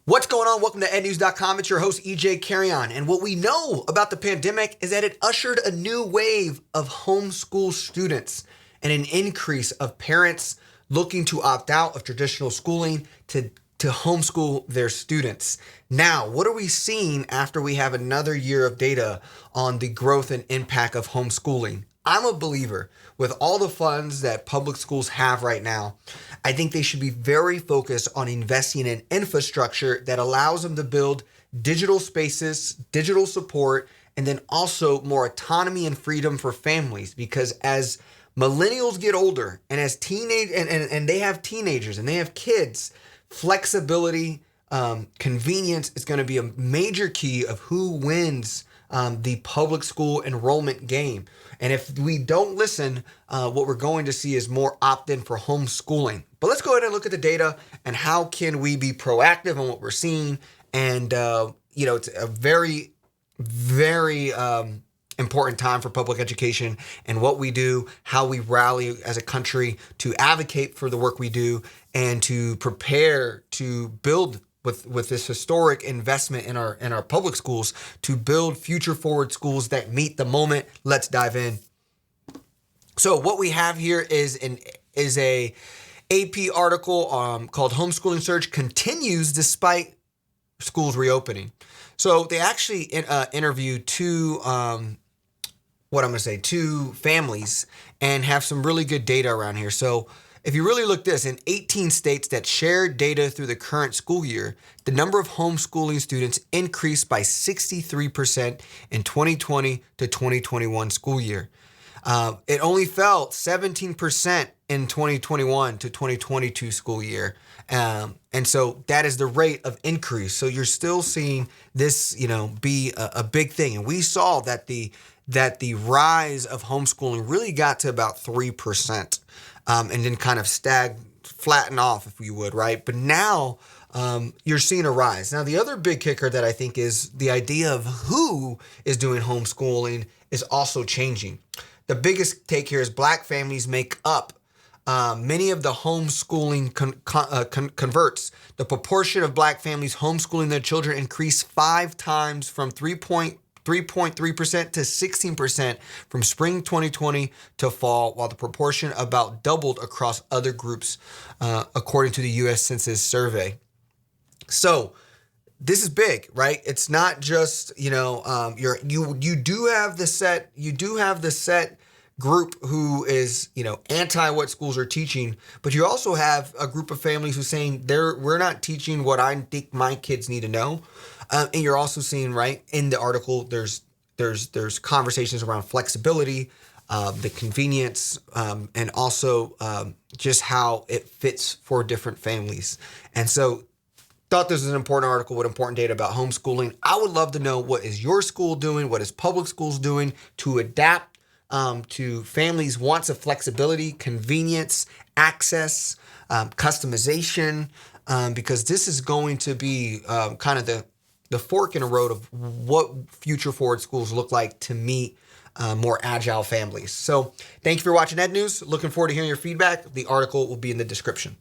What's going on? Welcome to ednews.com. It's your host, EJ Carrion. And what we know about the pandemic is that it ushered a new wave of homeschool students and an increase of parents looking to opt out of traditional schooling to homeschool their students. Now, what are we seeing after we have another year of data on the growth and impact of homeschooling? I'm a believer with all the funds that public schools have right now. I think they should be very focused on investing in infrastructure that allows them to build digital spaces, digital support, and then also more autonomy and freedom for families. Because as millennials get older and as and they have teenagers and they have kids, flexibility, convenience is going to be a major key of who wins the public school enrollment game. And if we don't listen, what we're going to see is more opt-in for homeschooling. But let's go ahead and look at the data and how can we be proactive on what we're seeing. And, it's a very, very important time for public education and what we do, how we rally as a country to advocate for the work we do and to prepare to build with this historic investment in our public schools to build future forward schools that meet the moment. Let's dive in. So what we have here is a AP article called "Homeschooling Surge Continues Despite Schools Reopening." So they actually interviewed two families and have some really good data around here. So if you really look this, in 18 states that shared data through the current school year, the number of homeschooling students increased by 63% in 2020 to 2021 school year. It only fell 17% in 2021 to 2022 school year. And so that is the rate of increase. So you're still seeing this, be a big thing. And we saw that the rise of homeschooling really got to about 3%. And then kind of flatten off, if you would, right? But now you're seeing a rise. Now, the other big kicker that I think is the idea of who is doing homeschooling is also changing. The biggest take here is Black families make up many of the homeschooling converts. The proportion of Black families homeschooling their children increased 5 times from 3.3% to 16% from spring 2020 to fall, while the proportion about doubled across other groups, according to the U.S. Census survey. So this is big, right? It's not just you do have the set group who is anti what schools are teaching, but you also have a group of families who's saying we're not teaching what I think my kids need to know. And you're also seeing, right, in the article, there's conversations around flexibility, the convenience, and also just how it fits for different families. And so thought this was an important article with important data about homeschooling. I would love to know, what is your school doing? What is public schools doing to adapt to families' wants of flexibility, convenience, access, customization, because this is going to be kind of the fork in the road of what future forward schools look like to meet more agile families. So thank you for watching Ed News. Looking forward to hearing your feedback. The article will be in the description.